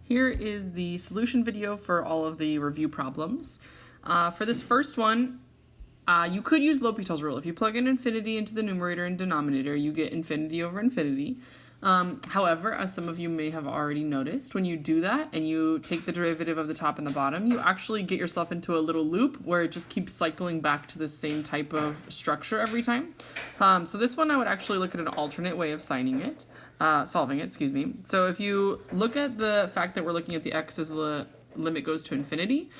Here is the solution video for all of the review problems. For this first one, you could use L'Hopital's rule. If you plug in infinity into the numerator and denominator, you get infinity over infinity. However, as some of you may have already noticed, when you do that and you take the derivative of the top and the bottom, you actually get yourself into a little loop where it just keeps cycling back to the same type of structure every time. So this one I would actually look at an alternate way of solving it. So if you look at the fact that we're looking at the x as the limit goes to infinity,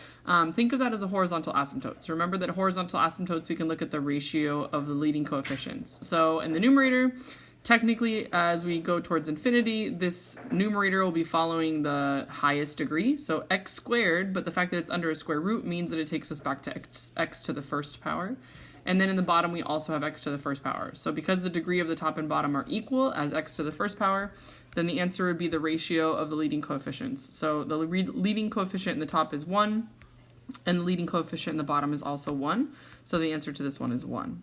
think of that as a horizontal asymptote. So remember that horizontal asymptotes, we can look at the ratio of the leading coefficients. So in the numerator, technically, as we go towards infinity, this numerator will be following the highest degree, so x squared, but the fact that it's under a square root means that it takes us back to x to the first power. And then in the bottom, we also have x to the first power. So because the degree of the top and bottom are equal as x to the first power, then the answer would be the ratio of the leading coefficients. So the leading coefficient in the top is 1, and the leading coefficient in the bottom is also 1. So the answer to this one is 1.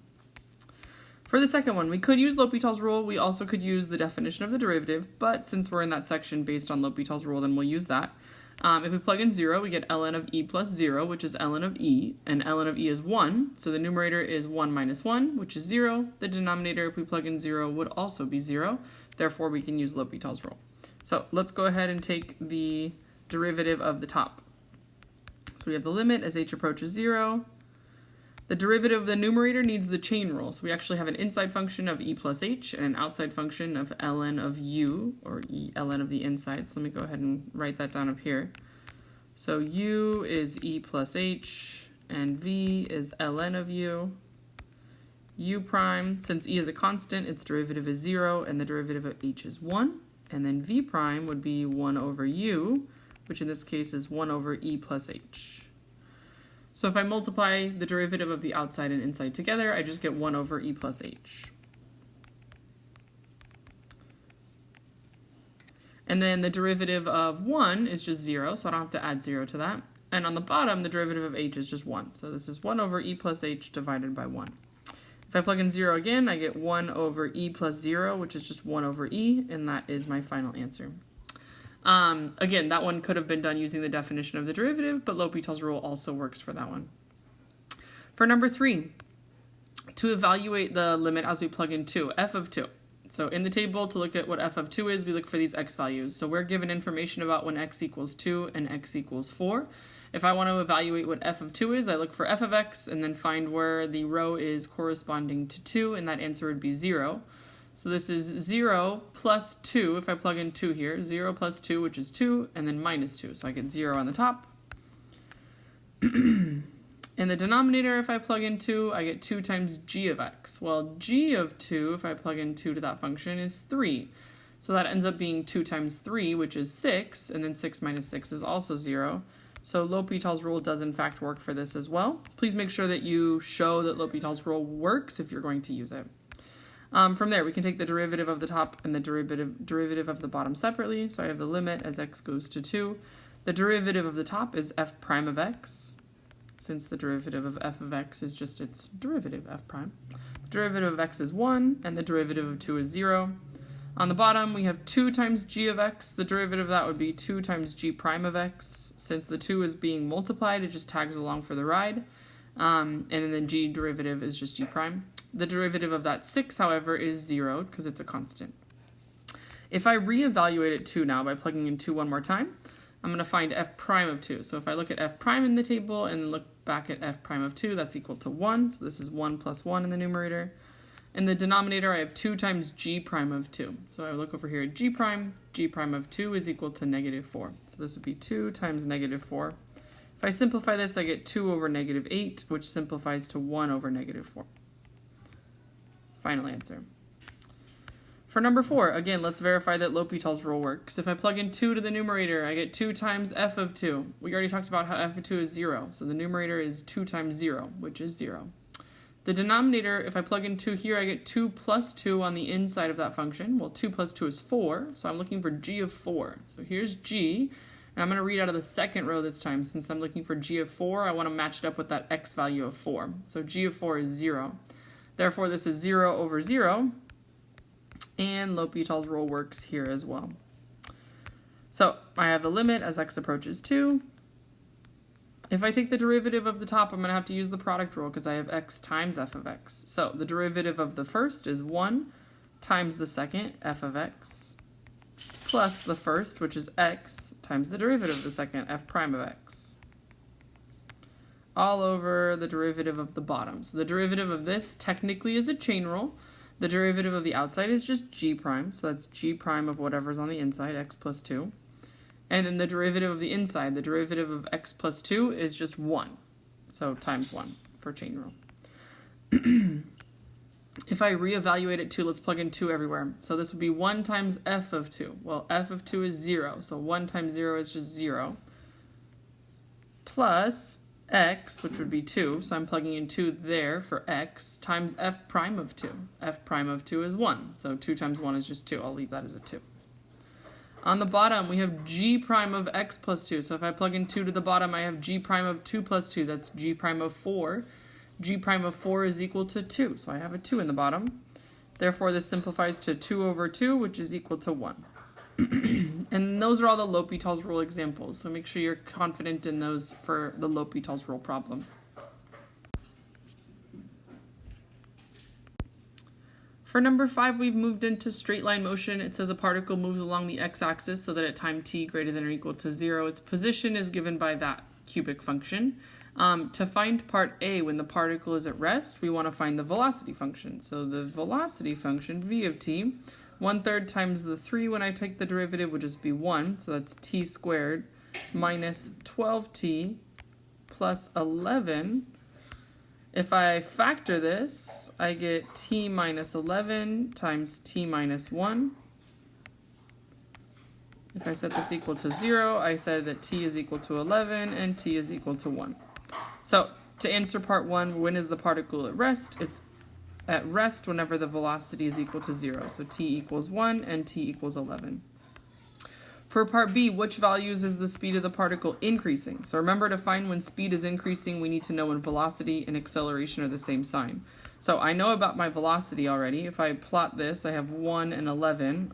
For the second one, we could use L'Hopital's rule. We also could use the definition of the derivative, but since we're in that section based on L'Hopital's rule, then we'll use that. If we plug in 0, we get ln of e plus 0, which is ln of e, and ln of e is 1, so the numerator is 1 minus 1, which is 0. The denominator, if we plug in 0, would also be 0. Therefore, we can use L'Hopital's rule. So let's go ahead and take the derivative of the top. So we have the limit as h approaches 0. The derivative of the numerator needs the chain rule. So we actually have an inside function of e plus h and an outside function of ln of u, or ln of the inside. So let me go ahead and write that down up here. So u is e plus h, and v is ln of u. U prime, since e is a constant, its derivative is 0, and the derivative of h is 1. And then v prime would be 1 over u, which in this case is 1 over e plus h. So if I multiply the derivative of the outside and inside together, I just get 1 over e plus h. And then the derivative of 1 is just 0, so I don't have to add 0 to that. And on the bottom, the derivative of h is just 1. So this is 1 over e plus h divided by 1. If I plug in 0 again, I get 1 over e plus 0, which is just 1 over e, and that is my final answer. Again, that one could have been done using the definition of the derivative, but L'Hopital's rule also works for that one. For number 3, to evaluate the limit as we plug in 2, f of 2. So in the table, to look at what f of 2 is, we look for these x values. So we're given information about when x equals 2 and x equals 4. If I want to evaluate what f of 2 is, I look for f of x and then find where the row is corresponding to 2, and that answer would be 0. So this is 0 plus 2, if I plug in 2 here, 0 plus 2, which is 2, and then minus 2. So I get 0 on the top. In the denominator, if I plug in 2, I get 2 times g of x. Well, g of 2, if I plug in 2 to that function, is 3. So that ends up being 2 times 3, which is 6, and then 6 minus 6 is also 0. So L'Hopital's rule does in fact work for this as well. Please make sure that you show that L'Hopital's rule works if you're going to use it. From there, we can take the derivative of the top and the derivative of the bottom separately. So I have the limit as x goes to 2. The derivative of the top is f prime of x, since the derivative of f of x is just its derivative, f prime. The derivative of x is 1, and the derivative of 2 is 0. On the bottom, we have 2 times g of x. The derivative of that would be 2 times g prime of x. Since the 2 is being multiplied, it just tags along for the ride. And then the g derivative is just g prime. The derivative of that 6, however, is 0 because it's a constant. If I reevaluate it 2 now by plugging in 2 one more time, I'm going to find f prime of 2. So if I look at f prime in the table and look back at f prime of 2, that's equal to 1. So this is 1 plus 1 in the numerator. In the denominator, I have 2 times g prime of 2. So I look over here at g prime of 2 is equal to negative 4. So this would be 2 times negative 4. If I simplify this, I get 2 over negative 8, which simplifies to 1 over negative 4. Final answer. For number 4, again, let's verify that L'Hopital's rule works. If I plug in 2 to the numerator, I get 2 times f of 2. We already talked about how f of 2 is 0, so the numerator is 2 times 0, which is 0. The denominator, if I plug in 2 here, I get 2 plus 2 on the inside of that function. Well, 2 plus 2 is 4, so I'm looking for g of 4. So here's g, and I'm going to read out of the second row this time. Since I'm looking for g of 4, I want to match it up with that x value of 4. So g of 4 is 0. Therefore, this is 0 over 0, and L'Hopital's rule works here as well. So I have the limit as x approaches 2. If I take the derivative of the top, I'm going to have to use the product rule because I have x times f of x. So the derivative of the first is 1 times the second, f of x, plus the first, which is x, times the derivative of the second, f prime of x, all over the derivative of the bottom. So the derivative of this technically is a chain rule. The derivative of the outside is just g prime, so that's g prime of whatever's on the inside, x plus 2. And then the derivative of the inside, the derivative of x plus 2 is just 1. So times 1 for chain rule. If I reevaluate it 2, let's plug in 2 everywhere. So this would be 1 times f of 2. Well, f of 2 is 0, so 1 times 0 is just 0. Plus x, which would be 2, so I'm plugging in 2 there for x, times f prime of 2. F prime of 2 is 1, so 2 times 1 is just 2. I'll leave that as a 2. On the bottom, we have g prime of x plus 2. So if I plug in 2 to the bottom, I have g prime of 2 plus 2. That's g prime of 4. G prime of 4 is equal to 2. So I have a 2 in the bottom. Therefore, this simplifies to 2 over 2, which is equal to 1. And those are all the L'Hopital's rule examples. So make sure you're confident in those for the L'Hopital's rule problem. For number 5, we've moved into straight line motion. It says a particle moves along the x-axis so that at time t greater than or equal to 0, its position is given by that cubic function. To find part A when the particle is at rest, we want to find the velocity function. So the velocity function, v of t, 1/3 times the 3 when I take the derivative would just be 1. So that's t squared minus 12t plus 11. If I factor this, I get t minus 11 times t minus 1. If I set this equal to 0, I said that t is equal to 11 and t is equal to 1. So to answer part 1, when is the particle at rest? It's at rest whenever the velocity is equal to 0. So t equals 1 and t equals 11. For part B, which values is the speed of the particle increasing? So remember, to find when speed is increasing, we need to know when velocity and acceleration are the same sign. So I know about my velocity already. If I plot this, I have 1 and 11.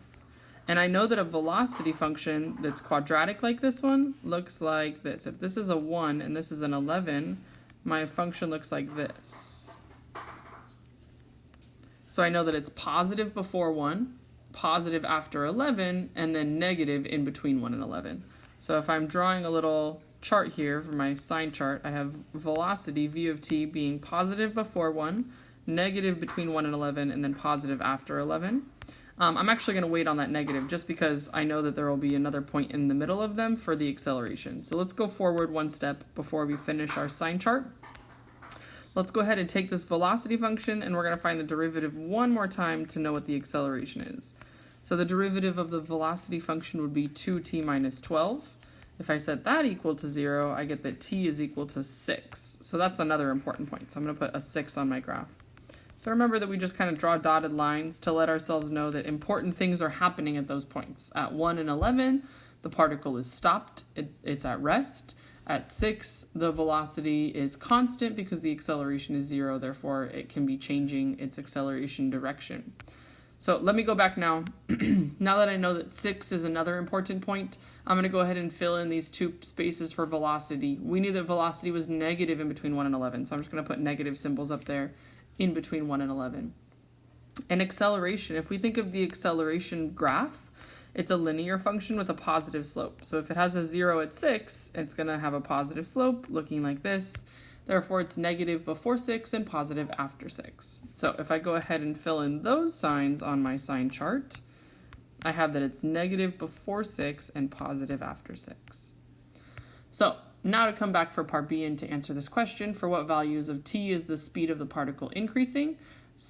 And I know that a velocity function that's quadratic like this one looks like this. If this is a 1 and this is an 11, my function looks like this. So I know that it's positive before 1, positive after 11, and then negative in between 1 and 11. So if I'm drawing a little chart here for my sine chart, I have velocity, v of t, being positive before 1, negative between 1 and 11, and then positive after 11. I'm actually going to wait on that negative just because I know that there will be another point in the middle of them for the acceleration. So let's go forward one step before we finish our sine chart. Let's go ahead and take this velocity function, and we're going to find the derivative one more time to know what the acceleration is. So the derivative of the velocity function would be 2t minus 12. If I set that equal to 0, I get that t is equal to 6. So that's another important point. So I'm going to put a 6 on my graph. So remember that we just kind of draw dotted lines to let ourselves know that important things are happening at those points. At 1 and 11, the particle is stopped. It's at rest. At 6, the velocity is constant because the acceleration is 0. Therefore, it can be changing its acceleration direction. So let me go back now. Now that I know that 6 is another important point, I'm going to go ahead and fill in these two spaces for velocity. We knew that velocity was negative in between 1 and 11, so I'm just going to put negative symbols up there in between 1 and 11. And acceleration, if we think of the acceleration graph, it's a linear function with a positive slope. So if it has a 0 at 6, it's going to have a positive slope looking like this. Therefore, it's negative before 6 and positive after 6. So if I go ahead and fill in those signs on my sine chart, I have that it's negative before 6 and positive after 6. So now to come back for part B and to answer this question, for what values of t is the speed of the particle increasing?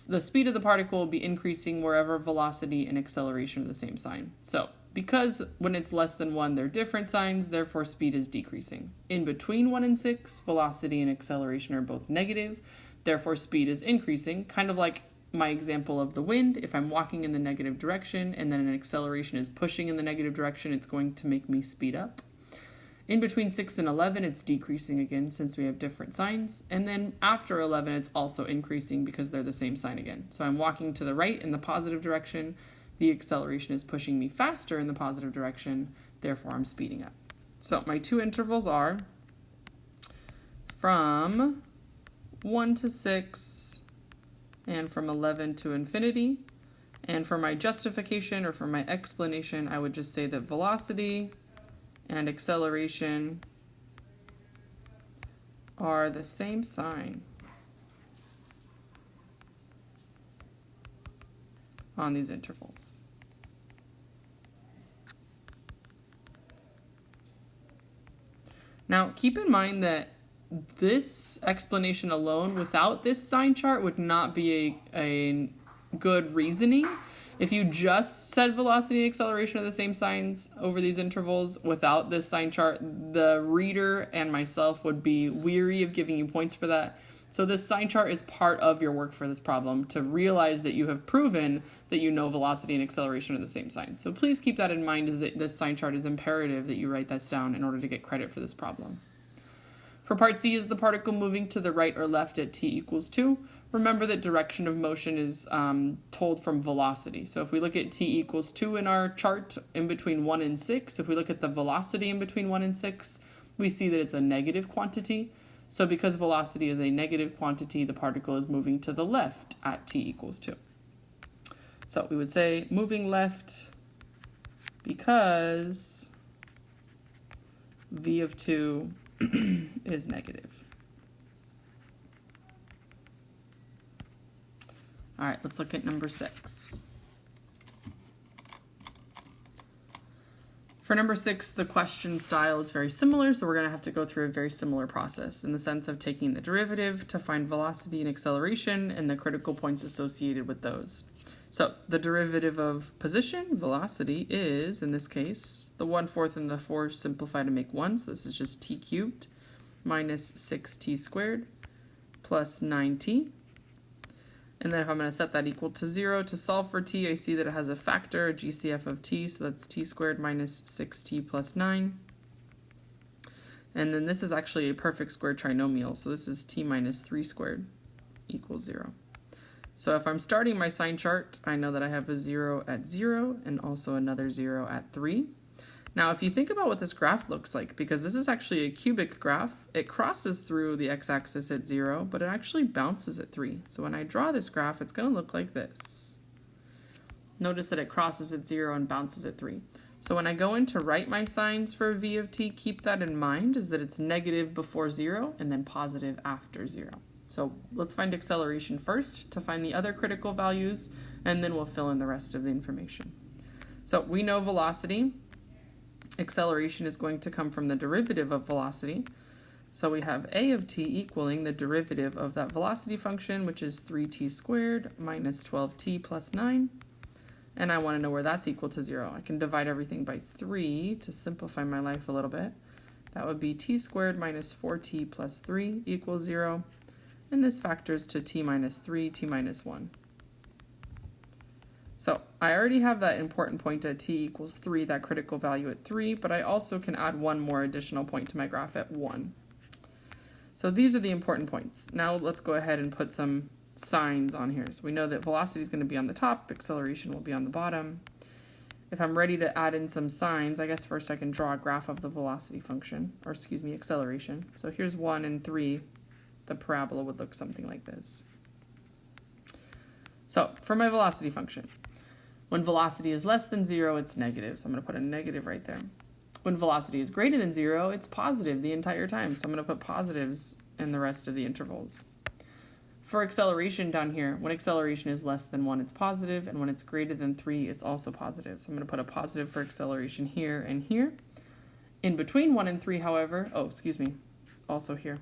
The speed of the particle will be increasing wherever velocity and acceleration are the same sign. So because when it's less than 1, they're different signs, therefore speed is decreasing. In between 1 and 6, velocity and acceleration are both negative, therefore speed is increasing, kind of like my example of the wind. If I'm walking in the negative direction and then an acceleration is pushing in the negative direction, it's going to make me speed up. In between 6 and 11, it's decreasing again since we have different signs. And then after 11, it's also increasing because they're the same sign again. So I'm walking to the right in the positive direction. the acceleration is pushing me faster in the positive direction, therefore I'm speeding up. So my two intervals are from 1 to 6 and from 11 to infinity. And for my justification or for my explanation, I would just say that velocity and acceleration are the same sign on these intervals. Now, keep in mind that this explanation alone, without this sign chart, would not be a good reasoning. If you just said velocity and acceleration are the same signs over these intervals without this sign chart, the reader and myself would be weary of giving you points for that. So this sign chart is part of your work for this problem to realize that you have proven that you know velocity and acceleration are the same sign. So please keep that in mind, is that this sign chart is imperative that you write this down in order to get credit for this problem. For part C, is the particle moving to the right or left at t equals 2? Remember that direction of motion is told from velocity. So if we look at t equals 2 in our chart in between 1 and 6, if we look at the velocity in between 1 and 6, we see that it's a negative quantity. So because velocity is a negative quantity, the particle is moving to the left at t equals 2. So we would say moving left because v of 2 is negative. All right, let's look at number 6. For number 6, the question style is very similar, so we're going to have to go through a very similar process in the sense of taking the derivative to find velocity and acceleration and the critical points associated with those. So the derivative of position, velocity, is, in this case, the 1/4 and the 4 simplify to make 1, so this is just t cubed minus 6t squared plus 9t. And then if I'm going to set that equal to 0 to solve for t, I see that it has a factor, a GCF of t, so that's t squared minus 6t plus 9. And then this is actually a perfect square trinomial, so this is t minus 3 squared equals 0. So if I'm starting my sign chart, I know that I have a 0 at 0 and also another 0 at 3. Now, if you think about what this graph looks like, because this is actually a cubic graph, it crosses through the x-axis at 0, but it actually bounces at 3. So when I draw this graph, it's going to look like this. Notice that it crosses at 0 and bounces at 3. So when I go in to write my signs for v of t, keep that in mind, is that it's negative before 0 and then positive after 0. So let's find acceleration first to find the other critical values, and then we'll fill in the rest of the information. So we know velocity. Acceleration is going to come from the derivative of velocity. So we have a of t equaling the derivative of that velocity function, which is 3t squared minus 12t plus 9. And I want to know where that's equal to 0. I can divide everything by 3 to simplify my life a little bit. That would be t squared minus 4t plus 3 equals 0. And this factors to t minus 3, t minus 1. So I already have that important point at t equals 3, that critical value at 3, but I also can add one more additional point to my graph at 1. So these are the important points. Now let's go ahead and put some signs on here. So we know that velocity is going to be on the top, acceleration will be on the bottom. If I'm ready to add in some signs, I guess first I can draw a graph of the velocity function, or excuse me, acceleration. So here's 1 and 3. The parabola would look something like this. So for my velocity function, when velocity is less than 0, it's negative. So I'm going to put a negative right there. When velocity is greater than 0, it's positive the entire time. So I'm going to put positives in the rest of the intervals. For acceleration down here, when acceleration is less than 1, it's positive, and when it's greater than 3, it's also positive. So I'm going to put a positive for acceleration here and here. In between 1 and 3, however, also here.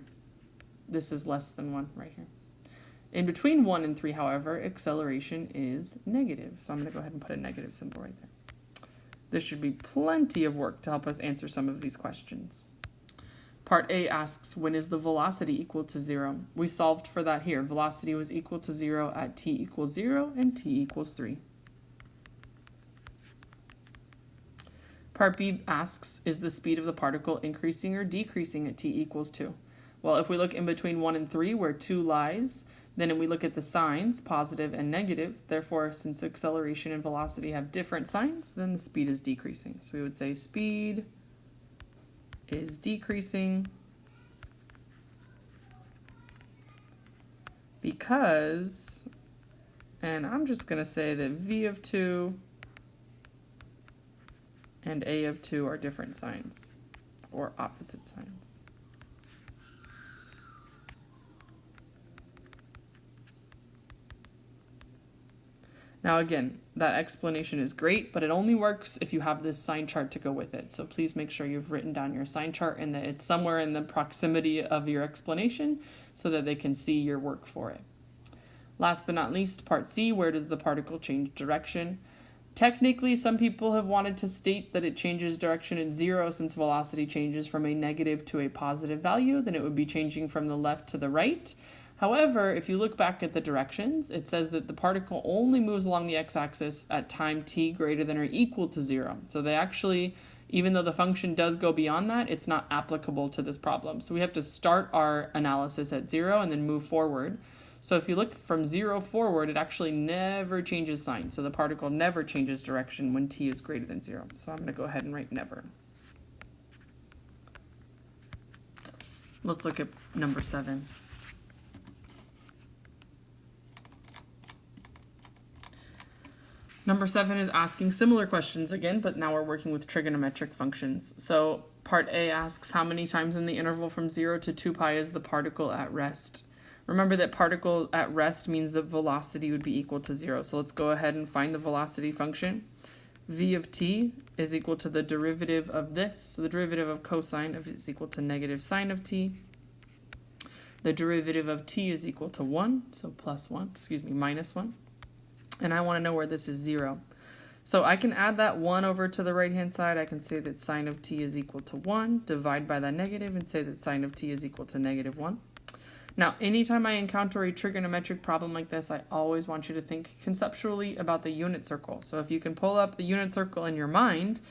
This is less than 1 right here. In between 1 and 3, however, acceleration is negative. So I'm going to go ahead and put a negative symbol right there. This should be plenty of work to help us answer some of these questions. Part A asks, when is the velocity equal to 0? We solved for that here. Velocity was equal to 0 at t equals 0 and t equals 3. Part B asks, is the speed of the particle increasing or decreasing at t equals 2? Well, if we look in between 1 and 3, where 2 lies, Then we look at the signs, positive and negative. Therefore, since acceleration and velocity have different signs, then the speed is decreasing. So we would say speed is decreasing because, and I'm just going to say that v of 2 and a of 2 are different signs or opposite signs. Now again, that explanation is great, but it only works if you have this sign chart to go with it. So please make sure you've written down your sign chart and that it's somewhere in the proximity of your explanation so that they can see your work for it. Last but not least, part C, where does the particle change direction? Technically, some people have wanted to state that it changes direction at 0 since velocity changes from a negative to a positive value, then it would be changing from the left to the right. However, if you look back at the directions, it says that the particle only moves along the x-axis at time t greater than or equal to 0. So they actually, even though the function does go beyond that, it's not applicable to this problem. So we have to start our analysis at 0 and then move forward. So if you look from 0 forward, it actually never changes sign. So the particle never changes direction when t is greater than 0. So I'm going to go ahead and write never. Let's look at number 7. Number 7 is asking similar questions again, but now we're working with trigonometric functions. So part A asks how many times in the interval from 0 to 2 pi is the particle at rest. Remember that particle at rest means the velocity would be equal to 0. So let's go ahead and find the velocity function. V of t is equal to the derivative of this. So the derivative of cosine of it is equal to negative sine of t. The derivative of t is equal to 1, so minus 1. And I want to know where this is 0. So I can add that 1 over to the right-hand side. I can say that sine of t is equal to 1, divide by that negative, and say that sine of t is equal to negative 1. Now, anytime I encounter a trigonometric problem like this, I always want you to think conceptually about the unit circle. So if you can pull up the unit circle in your mind,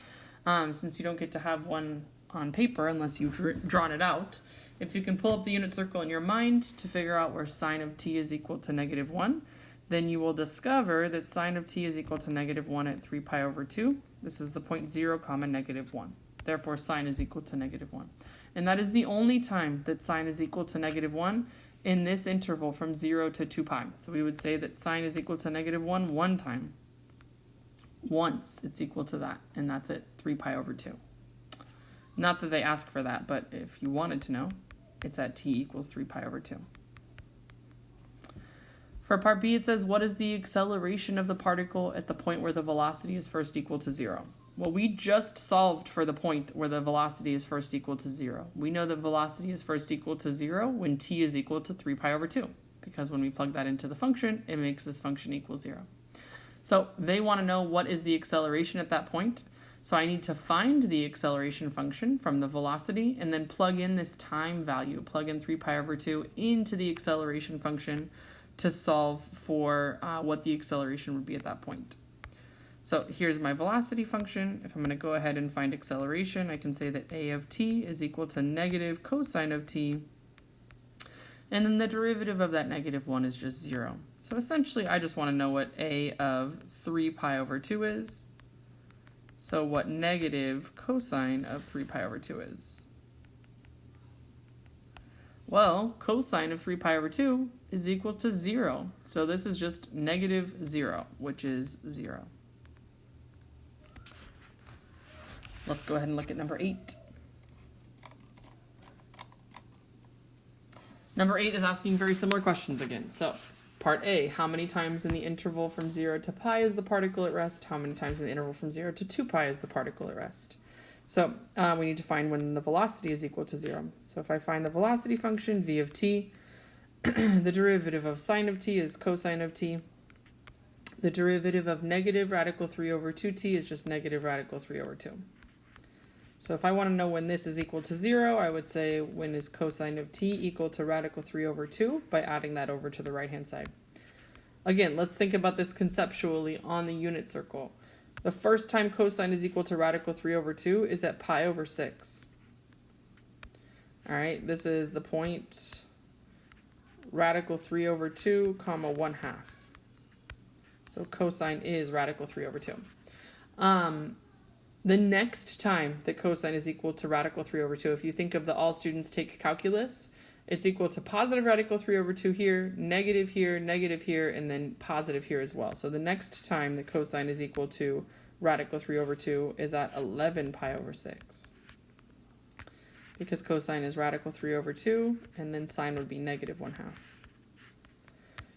since you don't get to have one on paper unless you've drawn it out, if you can pull up the unit circle in your mind to figure out where sine of t is equal to negative 1, then you will discover that sine of t is equal to negative 1 at 3 pi over 2. This is the point 0, negative 1. Therefore, sine is equal to negative 1. And that is the only time that sine is equal to negative 1 in this interval from 0 to 2 pi. So we would say that sine is equal to negative 1 one time. Once it's equal to that, and that's at 3 pi over 2. Not that they ask for that, but if you wanted to know, it's at t equals 3 pi over 2. For part B, it says, what is the acceleration of the particle at the point where the velocity is first equal to 0? Well, we just solved for the point where the velocity is first equal to 0. We know that velocity is first equal to 0 when t is equal to 3 pi over 2, because when we plug that into the function, it makes this function equal 0. So they want to know what is the acceleration at that point. So I need to find the acceleration function from the velocity and then plug in this time value, plug in 3 pi over 2 into the acceleration function to solve for what the acceleration would be at that point. So here's my velocity function. If I'm going to go ahead and find acceleration, I can say that a of t is equal to negative cosine of t, and then the derivative of that negative 1 is just 0. So essentially, I just want to know what a of 3 pi over 2 is. So what negative cosine of 3 pi over 2 is. Well, cosine of 3 pi over 2 is equal to 0. So this is just negative 0, which is 0. Let's go ahead and look at number 8. Number 8 is asking very similar questions again. So part A, how many times in the interval from 0 to pi is the particle at rest? How many times in the interval from 0 to 2 pi is the particle at rest? So we need to find when the velocity is equal to 0. So if I find the velocity function, v of t, the derivative of sine of t is cosine of t. The derivative of negative radical 3 over 2t is just negative radical 3 over 2. So if I want to know when this is equal to 0, I would say when is cosine of t equal to radical 3 over 2 by adding that over to the right-hand side. Again, let's think about this conceptually on the unit circle. The first time cosine is equal to radical 3 over 2 is at pi over 6. All right, this is the point radical 3 over 2, comma 1/2. So cosine is radical 3 over 2. The next time that cosine is equal to radical 3 over 2, if you think of the all students take calculus, it's equal to positive radical 3 over 2 here, negative here, and then positive here as well. So the next time that cosine is equal to radical 3 over 2 is at 11 pi over 6. Because cosine is radical 3 over 2, and then sine would be negative 1/2.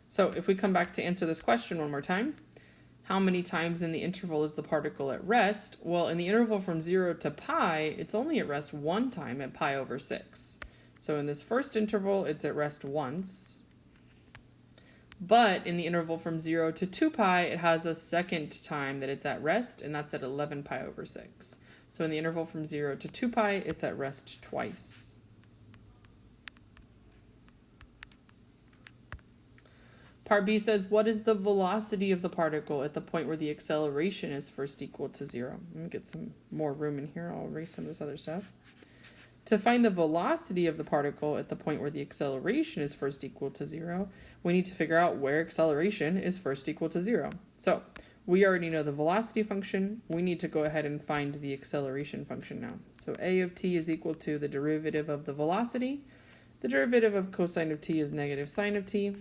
So if we come back to answer this question one more time, how many times in the interval is the particle at rest? Well, in the interval from 0 to pi, it's only at rest one time at pi over 6. So in this first interval, it's at rest once. But in the interval from 0 to 2 pi, it has a second time that it's at rest, and that's at 11 pi over 6. So in the interval from 0 to 2 pi, it's at rest twice. Part B says, what is the velocity of the particle at the point where the acceleration is first equal to 0? Let me get some more room in here. I'll erase some of this other stuff. To find the velocity of the particle at the point where the acceleration is first equal to 0, we need to figure out where acceleration is first equal to 0. So we already know the velocity function. We need to go ahead and find the acceleration function now. So a of t is equal to the derivative of the velocity. The derivative of cosine of t is negative sine of t.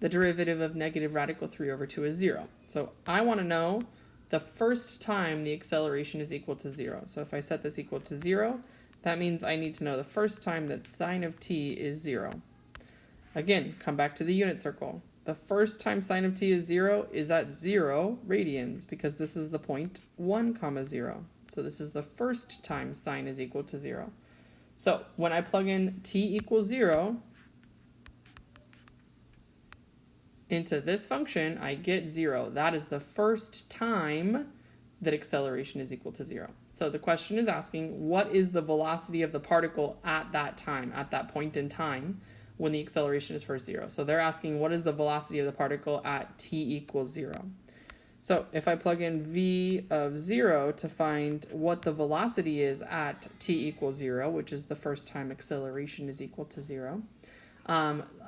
The derivative of negative radical 3 over 2 is 0. So I want to know the first time the acceleration is equal to 0. So if I set this equal to 0, that means I need to know the first time that sine of t is 0. Again, come back to the unit circle. The first time sine of t is 0 is at 0 radians, because this is the point 1 comma 0. So this is the first time sine is equal to 0. So when I plug in t equals 0, into this function, I get 0. That is the first time that acceleration is equal to 0. So the question is asking, what is the velocity of the particle at that time, at that point in time, when the acceleration is first 0? So they're asking, what is the velocity of the particle at t equals 0? So if I plug in v of 0 to find what the velocity is at t equals 0, which is the first time acceleration is equal to 0,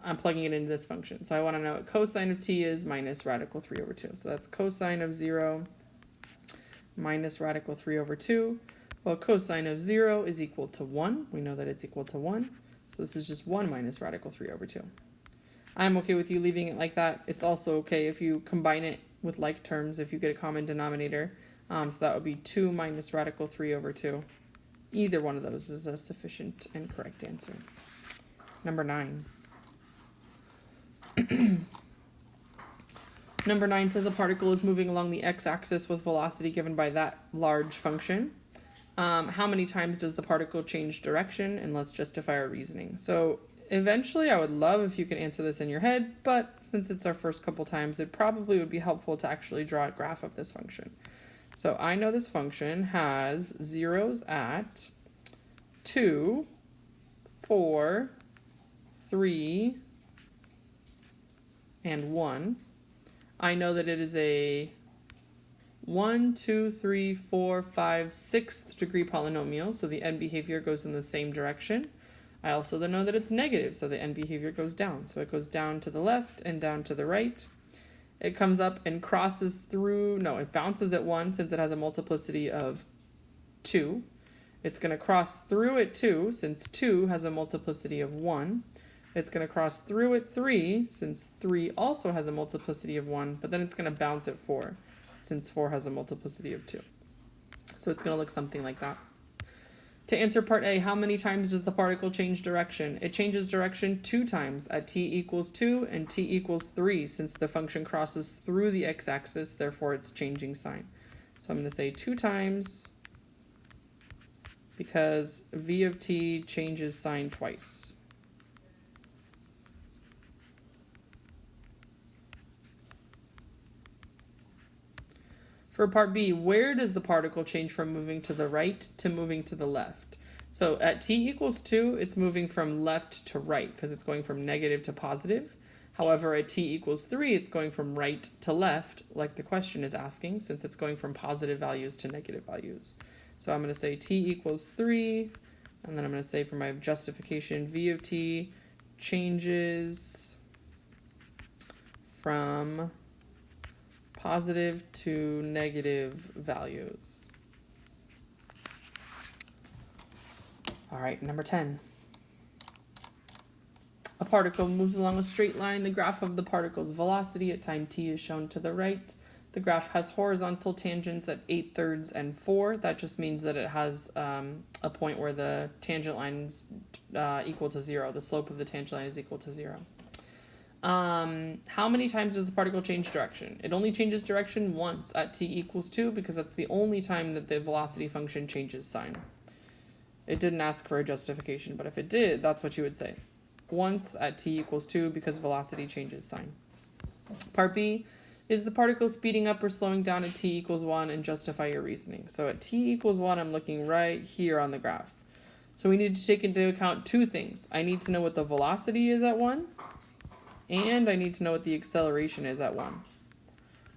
I'm plugging it into this function. So I want to know what cosine of t is minus radical 3 over 2. So that's cosine of 0 minus radical 3 over 2. Well, cosine of 0 is equal to 1. We know that it's equal to 1. So this is just 1 minus radical 3 over 2. I'm okay with you leaving it like that. It's also okay if you combine it with like terms, if you get a common denominator. So that would be 2 minus radical 3 over 2. Either one of those is a sufficient and correct answer. Number 9. Number 9 says a particle is moving along the x-axis with velocity given by that large function. How many times does the particle change direction? And let's justify our reasoning. So eventually I would love if you could answer this in your head, but since it's our first couple times, it probably would be helpful to actually draw a graph of this function. So I know this function has zeros at 2, 4, 3, and 1. I know that it is a 1, 2, 3, 4, 5, 6th degree polynomial, so the end behavior goes in the same direction. I also then know that it's negative, so the end behavior goes down. So it goes down to the left and down to the right. It comes up and crosses through, no, it bounces at 1 since it has a multiplicity of 2. It's going to cross through at 2 since 2 has a multiplicity of 1. It's going to cross through at 3, since 3 also has a multiplicity of 1, but then it's going to bounce at 4, since 4 has a multiplicity of 2. So it's going to look something like that. To answer part A, how many times does the particle change direction? It changes direction 2 times at t equals 2 and t equals 3, since the function crosses through the x-axis, therefore it's changing sign. So I'm going to say 2 times, because v of t changes sign twice. For part B, where does the particle change from moving to the right to moving to the left? So at t equals 2, it's moving from left to right because it's going from negative to positive. However, at t equals 3, it's going from right to left, like the question is asking, since it's going from positive values to negative values. So I'm going to say t equals 3, and then I'm going to say for my justification, v of t changes from positive to negative values. All right, number 10. A particle moves along a straight line. The graph of the particle's velocity at time t is shown to the right. The graph has horizontal tangents at 8/3 and 4. That just means that it has a point where the tangent line is equal to 0. The slope of the tangent line is equal to 0. How many times does the particle change direction? It only changes direction once at t equals 2 because that's the only time that the velocity function changes sign. It didn't ask for a justification, but if it did, that's what you would say. Once at t equals 2 because velocity changes sign. Part B, is the particle speeding up or slowing down at t equals 1, and justify your reasoning. So at t equals 1, I'm looking right here on the graph. So we need to take into account two things. I need to know what the velocity is at 1, and I need to know what the acceleration is at 1.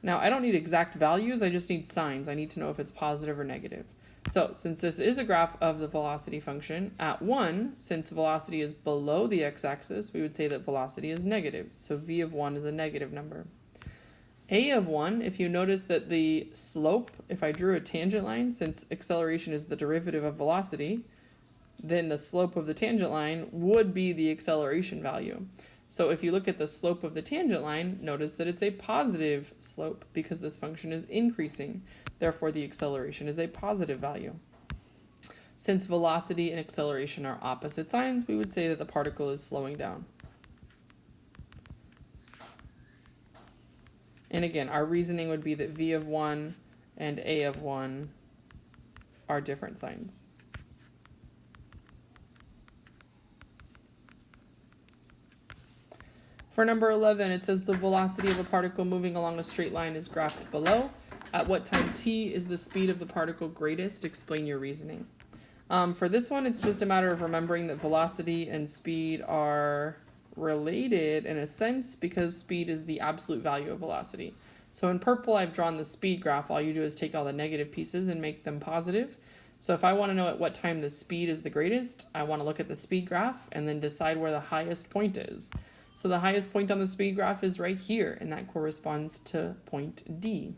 Now, I don't need exact values, I just need signs. I need to know if it's positive or negative. So, since this is a graph of the velocity function, at 1, since velocity is below the x-axis, we would say that velocity is negative. So v of 1 is a negative number. A of 1, if you notice that the slope, if I drew a tangent line, since acceleration is the derivative of velocity, then the slope of the tangent line would be the acceleration value. So if you look at the slope of the tangent line, notice that it's a positive slope because this function is increasing. Therefore, the acceleration is a positive value. Since velocity and acceleration are opposite signs, we would say that the particle is slowing down. And again, our reasoning would be that v of 1 and a of 1 are different signs. For number 11, it says the velocity of a particle moving along a straight line is graphed below. At what time t is the speed of the particle greatest? Explain your reasoning. For this one, it's just a matter of remembering that velocity and speed are related in a sense because speed is the absolute value of velocity. So in purple, I've drawn the speed graph. All you do is take all the negative pieces and make them positive. So if I want to know at what time the speed is the greatest, I want to look at the speed graph and then decide where the highest point is. So the highest point on the speed graph is right here, and that corresponds to point D.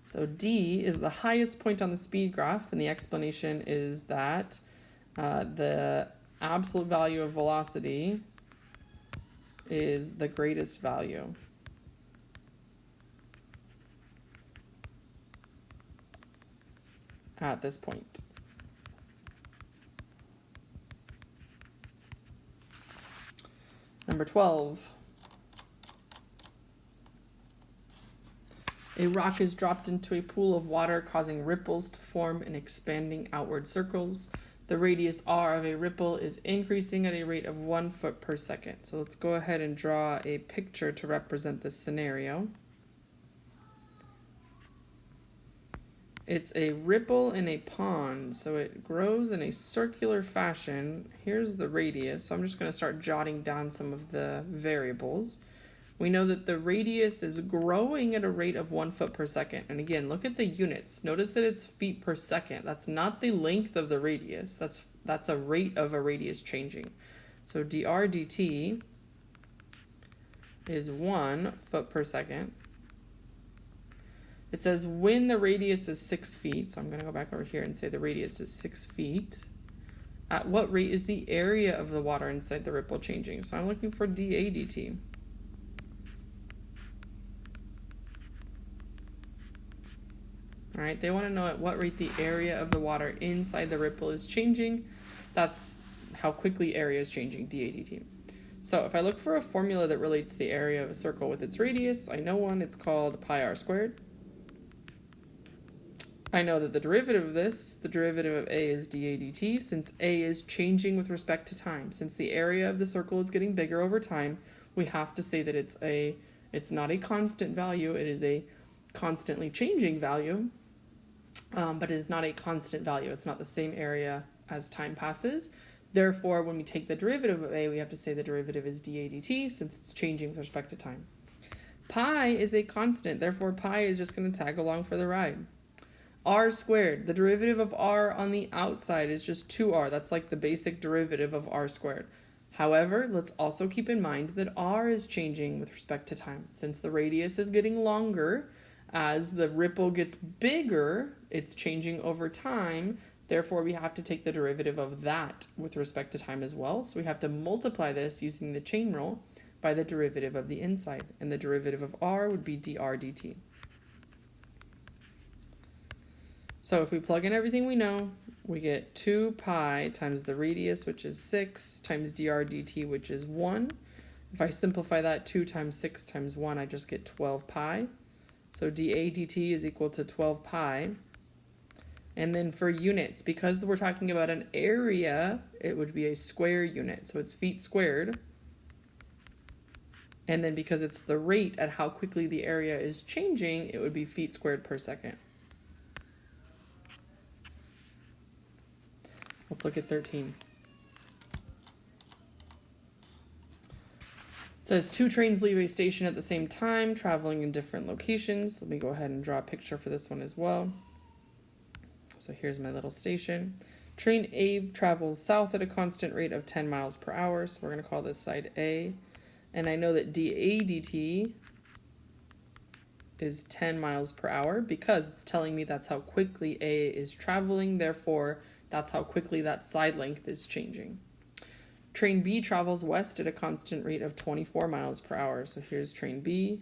So D is the highest point on the speed graph, and the explanation is that the absolute value of velocity is the greatest value. At this point. Number 12. A rock is dropped into a pool of water, causing ripples to form and expanding outward circles. The radius r of a ripple is increasing at a rate of 1 foot per second. So let's go ahead and draw a picture to represent this scenario. It's a ripple in a pond, so it grows in a circular fashion. Here's the radius, so I'm just going to start jotting down some of the variables. We know that the radius is growing at a rate of 1 foot per second. And again, look at the units. Notice that it's feet per second. That's not the length of the radius. That's a rate of a radius changing. So dr dt is 1 foot per second. It says when the radius is 6 feet, so I'm going to go back over here and say the radius is 6 feet. At what rate is the area of the water inside the ripple changing? So I'm looking for dA dt. All right, they want to know at what rate the area of the water inside the ripple is changing. That's how quickly area is changing, dA dt. So if I look for a formula that relates the area of a circle with its radius, I know one, it's called pi r squared. I know that the derivative of this, the derivative of a is dA dt, since a is changing with respect to time. Since the area of the circle is getting bigger over time, we have to say that it's not a constant value, it is a constantly changing value, but it is not a constant value. It's not the same area as time passes. Therefore, when we take the derivative of a, we have to say the derivative is dA dt, since it's changing with respect to time. Pi is a constant, therefore pi is just going to tag along for the ride. R squared, the derivative of r on the outside is just 2r. That's like the basic derivative of r squared. However, let's also keep in mind that r is changing with respect to time. Since the radius is getting longer, as the ripple gets bigger, it's changing over time. Therefore, we have to take the derivative of that with respect to time as well. So we have to multiply this using the chain rule by the derivative of the inside. And the derivative of r would be dr dt. So if we plug in everything we know, we get 2 pi times the radius, which is 6, times dr dt, which is 1. If I simplify that, 2 times 6 times 1, I just get 12 pi. So dA dt is equal to 12 pi. And then for units, because we're talking about an area, it would be a square unit. So it's feet squared. And then because it's the rate at how quickly the area is changing, it would be feet squared per second. Let's look at 13. It says 2 trains leave a station at the same time, traveling in different locations. Let me go ahead and draw a picture for this one as well. So here's my little station. Train A travels south at a constant rate of 10 miles per hour. So we're going to call this side A. And I know that dA dt is 10 miles per hour because it's telling me that's how quickly A is traveling. Therefore, that's how quickly that side length is changing. Train B travels west at a constant rate of 24 miles per hour. So here's train B.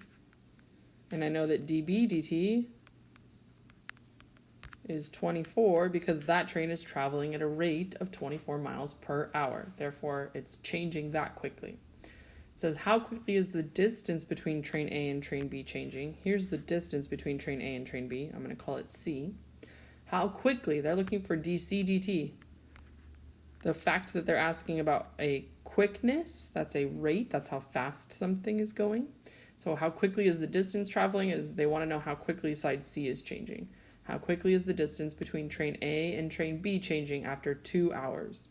And I know that dB dt is 24 because that train is traveling at a rate of 24 miles per hour. Therefore, it's changing that quickly. It says, how quickly is the distance between train A and train B changing? Here's the distance between train A and train B. I'm going to call it C. How quickly? They're looking for dC dt. The fact that they're asking about a quickness, that's a rate, that's how fast something is going. So how quickly is the distance traveling is they want to know how quickly side C is changing. How quickly is the distance between train A and train B changing after 2 hours?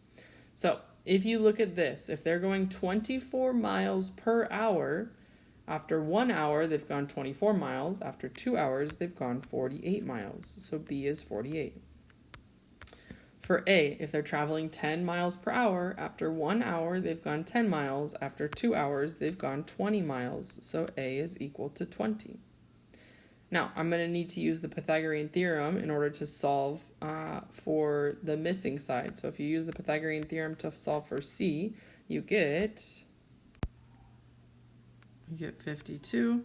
So if you look at this, if they're going 24 miles per hour, after 1 hour, they've gone 24 miles. After 2 hours, they've gone 48 miles. So B is 48. For A, if they're traveling 10 miles per hour, after 1 hour, they've gone 10 miles. After 2 hours, they've gone 20 miles. So A is equal to 20. Now, I'm going to need to use the Pythagorean Theorem in order to solve for the missing side. So if you use the Pythagorean Theorem to solve for C, you get 52.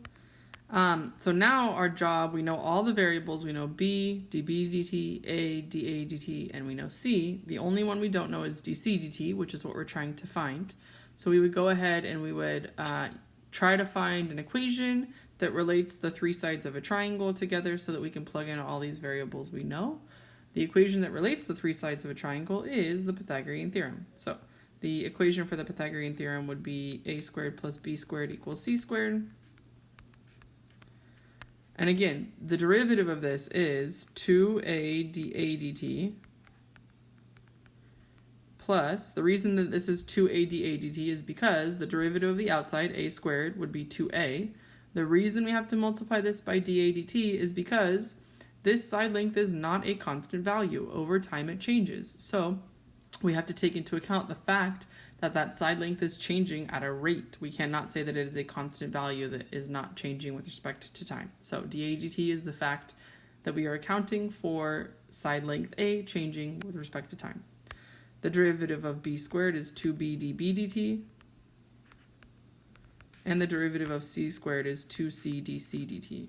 So now our job, we know all the variables. We know B, dB dt, A, dA dt, and we know C. The only one we don't know is dC dt, which is what we're trying to find. So we would go ahead and we would try to find an equation that relates the 3 sides of a triangle together so that we can plug in all these variables we know. The equation that relates the 3 sides of a triangle is the Pythagorean Theorem. So the equation for the Pythagorean Theorem would be a squared plus b squared equals c squared. And again, the derivative of this is 2a dA dt plus, the reason that this is 2a dA dt is because the derivative of the outside, a squared, would be 2a. The reason we have to multiply this by dA dt is because this side length is not a constant value. Over time it changes. So we have to take into account the fact that that side length is changing at a rate. We cannot say that it is a constant value that is not changing with respect to time. So dA dt is the fact that we are accounting for side length A changing with respect to time. The derivative of b squared is 2b dB dt. And the derivative of c squared is 2c dC dt.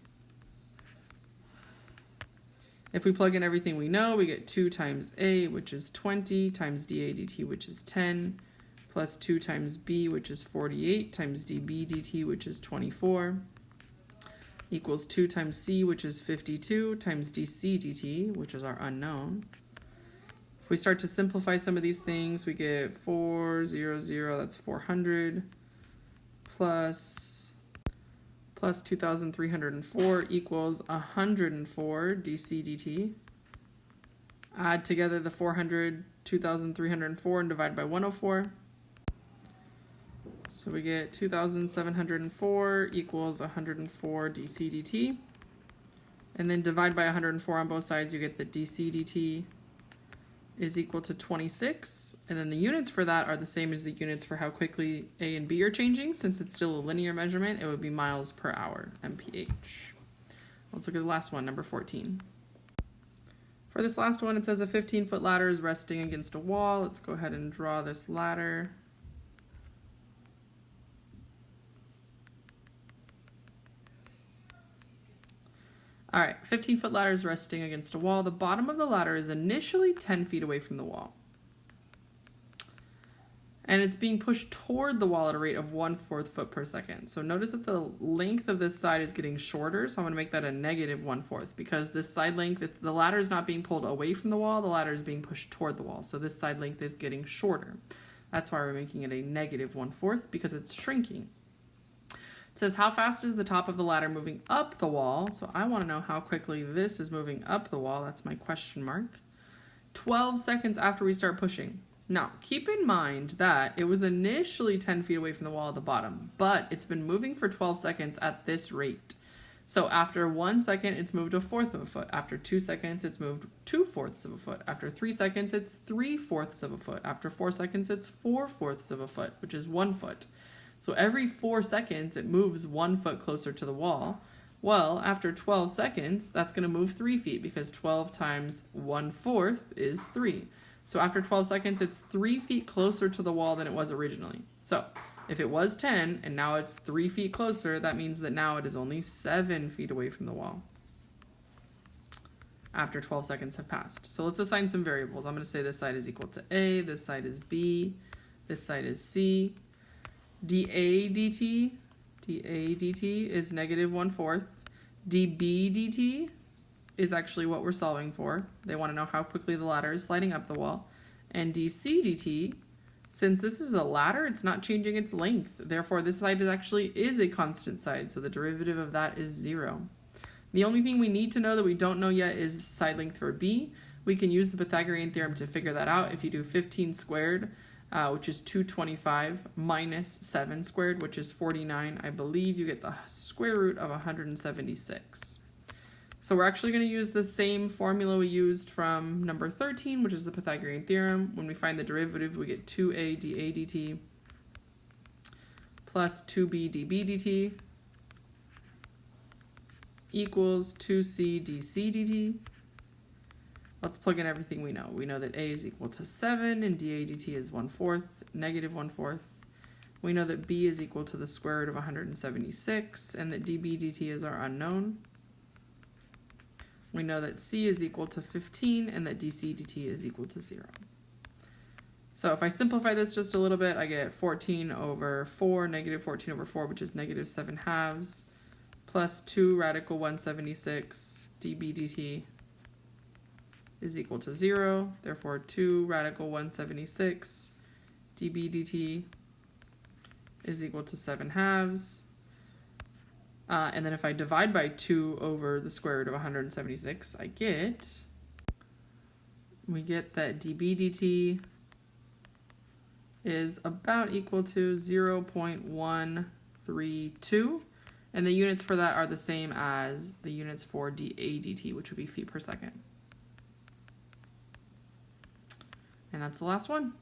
If we plug in everything we know, we get 2 times a, which is 20, times dA dt, which is 10, plus 2 times b, which is 48, times dB dt, which is 24, equals 2 times c, which is 52, times dC dt, which is our unknown. If we start to simplify some of these things, we get 400, that's 400, plus 2,304 equals 104 dC dt. Add together the 400, 2,304, and divide by 104. So we get 2,704 equals 104 dC dt. And then divide by 104 on both sides, you get the dC dt is equal to 26, and then the units for that are the same as the units for how quickly A and B are changing. Since it's still a linear measurement, it would be miles per hour, mph. Let's look at the last one, number 14. For this last one, it says a 15-foot ladder is resting against a wall. Let's go ahead and draw this ladder. All right, 15-foot ladder is resting against a wall. The bottom of the ladder is initially 10 feet away from the wall. And it's being pushed toward the wall at a rate of 1/4 foot per second. So notice that the length of this side is getting shorter, so I'm going to make that a negative 1/4 because this side length, the ladder is not being pulled away from the wall, the ladder is being pushed toward the wall. So this side length is getting shorter. That's why we're making it a negative 1/4 because it's shrinking. It says, how fast is the top of the ladder moving up the wall? So I want to know how quickly this is moving up the wall. That's my question mark. 12 seconds after we start pushing. Now, keep in mind that it was initially 10 feet away from the wall at the bottom, but it's been moving for 12 seconds at this rate. So after 1 second, it's moved 1/4 of a foot. After 2 seconds, it's moved 2/4 of a foot. After 3 seconds, it's 3/4 of a foot. After 4 seconds, it's 4/4 of a foot, which is 1 foot. So every 4 seconds, it moves 1 foot closer to the wall. Well, after 12 seconds, that's going to move 3 feet because 12 times 1/4 is 3. So after 12 seconds, it's 3 feet closer to the wall than it was originally. So if it was 10 and now it's 3 feet closer, that means that now it is only 7 feet away from the wall after 12 seconds have passed. So let's assign some variables. I'm going to say this side is equal to A, this side is B, this side is C. dA dt is negative 1/4. dB dt is actually what we're solving for. They want to know how quickly the ladder is sliding up the wall. And dC dt, since this is a ladder, it's not changing its length. Therefore, this side is a constant side, so the derivative of that is 0. The only thing we need to know that we don't know yet is side length for B. We can use the Pythagorean theorem to figure that out. If you do 15 squared, which is 225, minus 7 squared, which is 49, I believe you get the square root of 176. So we're actually going to use the same formula we used from number 13, which is the Pythagorean theorem. When we find the derivative, we get 2a dA dt plus 2b dB dt equals 2c dC dt. Let's plug in everything we know. We know that a is equal to 7 and dA dt is 1/4, negative 1/4. We know that b is equal to the square root of 176 and that dB dt is our unknown. We know that c is equal to 15 and that dC dt is equal to 0. So if I simplify this just a little bit, I get 14 over 4, negative 14 over 4, which is negative 7/2, plus 2 radical 176 dB dt is equal to 0. Therefore, 2 radical 176 dB dt is equal to 7/2. And then if I divide by 2 over the square root of 176, we get that dB dt is about equal to 0.132. And the units for that are the same as the units for dA dt, which would be feet per second. And that's the last one.